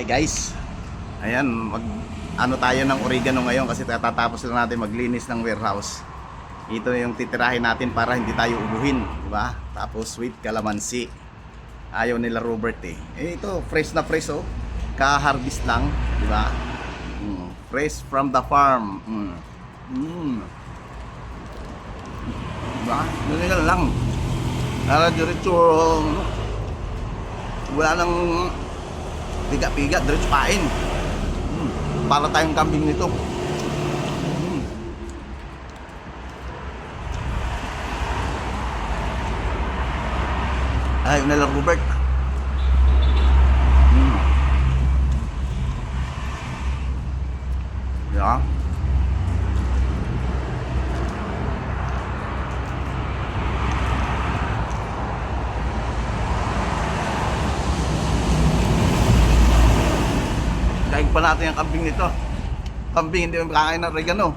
Okay guys, ayan, ano tayo ng oregano ngayon kasi tatapos lang natin maglinis ng warehouse. Ito yung titirahin natin para hindi tayo ubuhin, di ba? Tapos sweet calamansi. Ayaw nila Robert eh. Ito fresh na fresh oh. Ka-harvest lang, di ba? Fresh from the farm. Diba? Ganyan lang. Para diretso wala nang piga-piga, diretso kain. Para tayong kambing nito. Ay, nila Robert. Yeah. Kain pa natin ang kambing nito. Kambing hindi makakain ng oregano.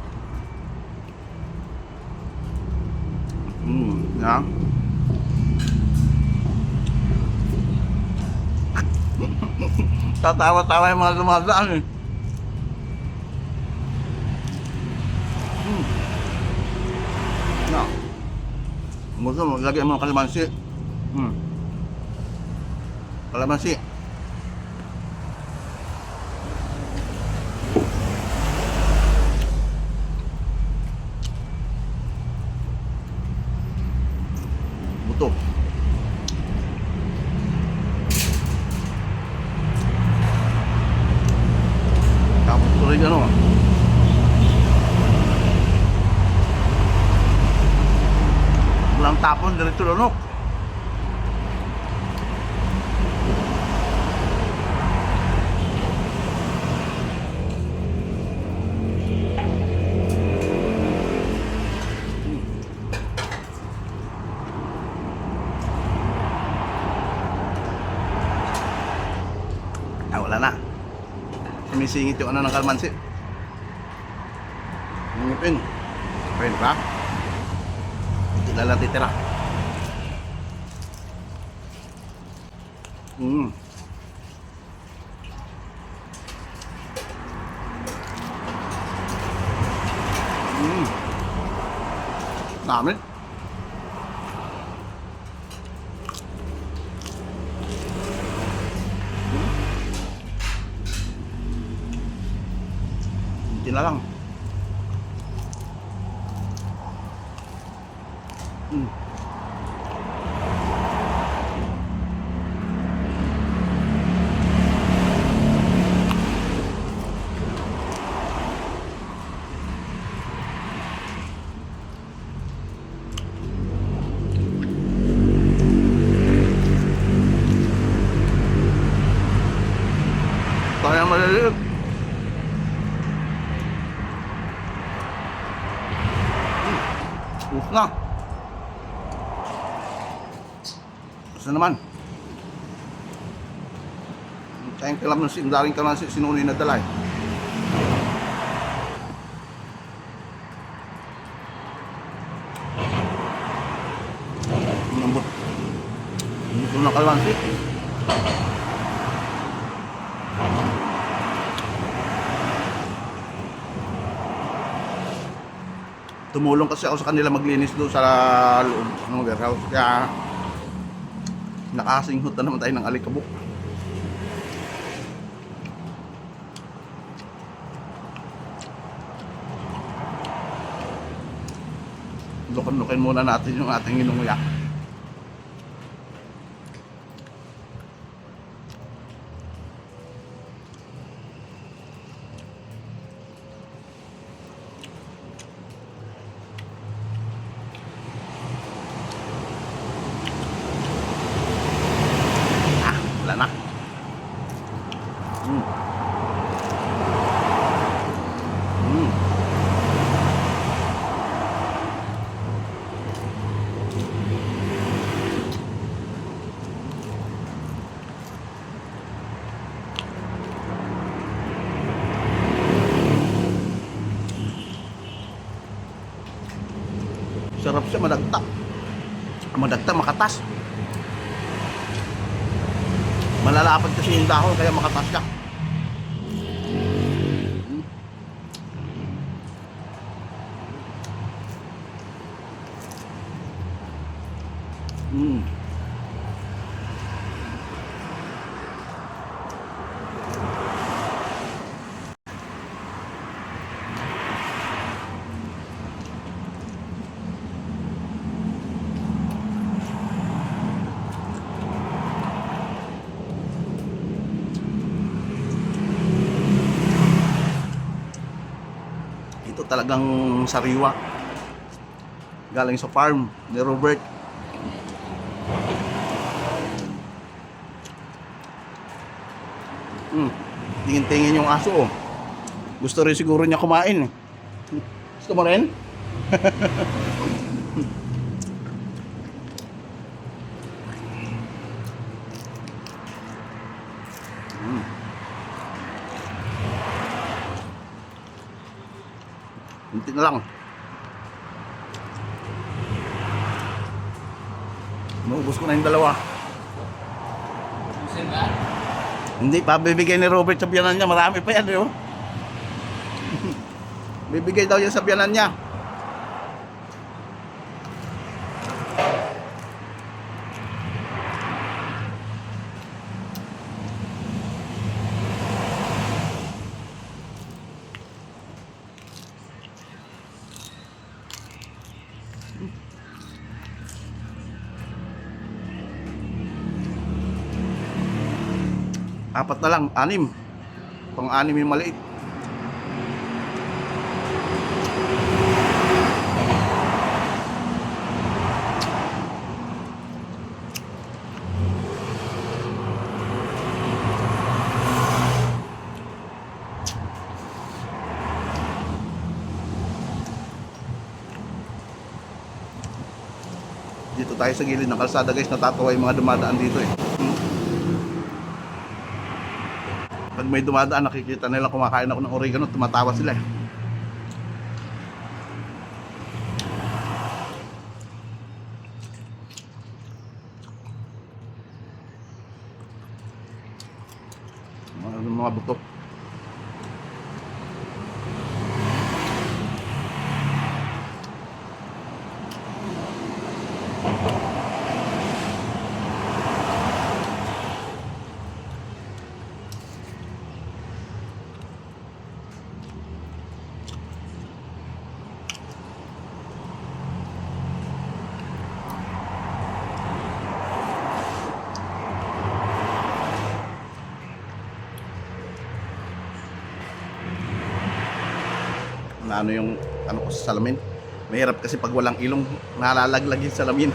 Yeah. Tatawa-tawa yung mga lumadaan eh. No. Gusto mo, lagyan mo ng kalamansi. Kalamansi. Buto. Tapos tuloy gano'n. Walang tapon, diretso lunok. Wala na. Sumisingit yung ano ng kalamansi. Ngipin. Pwede ba? Hindi na lang titira. Dami. Hindi na lang. Kaya maliliit. Us na. Us na naman. Kayang kalamansi, daring kalamansi, sinuni na dalay. Lambot. Ito na kalamansi. Tumulong kasi ako sa kanila maglinis doon sa loob ng warehouse. Kaya nakasinghot na naman tayo ng alikabok. Lukan-lukin muna natin yung ating inunguya. Wala na. Sarap siya, madagta. Madagta, makatas. Malalapad kasi yung dahon kaya makatas ka. Luto talagang sariwa. Galing sa farm ni Robert. Tingin-tingin yung aso oh. Gusto rin siguro niya kumain. Gusto mo rin? Kunti na lang. Naubos ko na yung dalawa. Hindi pa bibigay ni Robert sa biyanan niya. Marami pa yan, oh. Bibigay daw yan sa biyanan niya. Apat na lang, 6. Pang-6 yung maliit. Dito tayo sa gilid ng kalsada guys, natatawa yung mga dumadaan dito eh. Pag may dumadaan, nakikita nila kumakain ako ng oregano, tumatawa sila eh. Mga buto. Na ano yung ano ko sa salamin. Mahirap kasi pag walang ilong, nalalaglag yung salamin.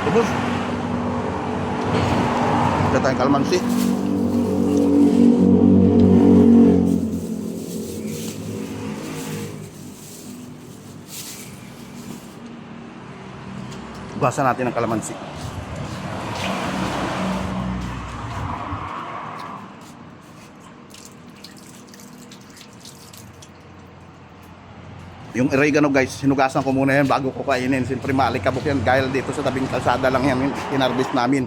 Tapos ada tayong kalamansi. Hugasan natin ang kalamansi. Yung oregano guys, hinugasan ko muna yan bago ko kainin. Siyempre maalikabok yan. Gaya dito sa tabing kalsada lang yan. Hinarvest namin.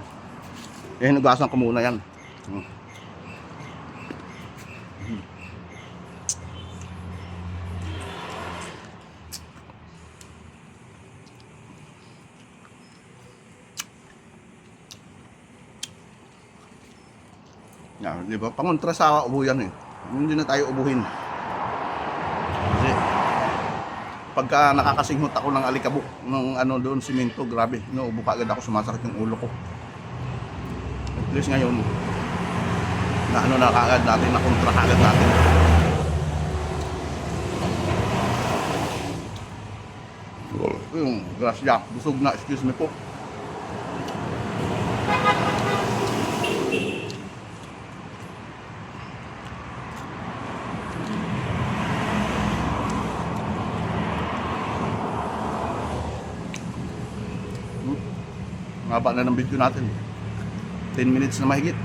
Hinugasan ko muna yan. Yan, di ba? Pangontra sa ubo yan eh. Hindi na tayo ubuhin. Kasi pagka nakakasinghot ako ng alikabok ng ano doon simento, grabe, inuubo ka agad ako, sumasakit yung ulo ko. At least ngayon na ano na kaagad natin, na kontra kaagad natin. Yung grasya, busog na, excuse me po. Haba na ng video natin. 10 minutes na mahigit.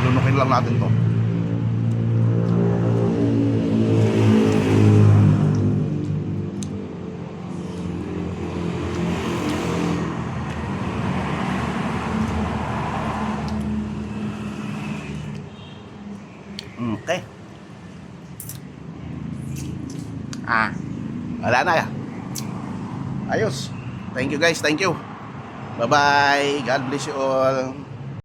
Lunukin lang natin to. Okay. Wala na. Ayos. Thank you guys, thank you. Bye-bye. God bless you all.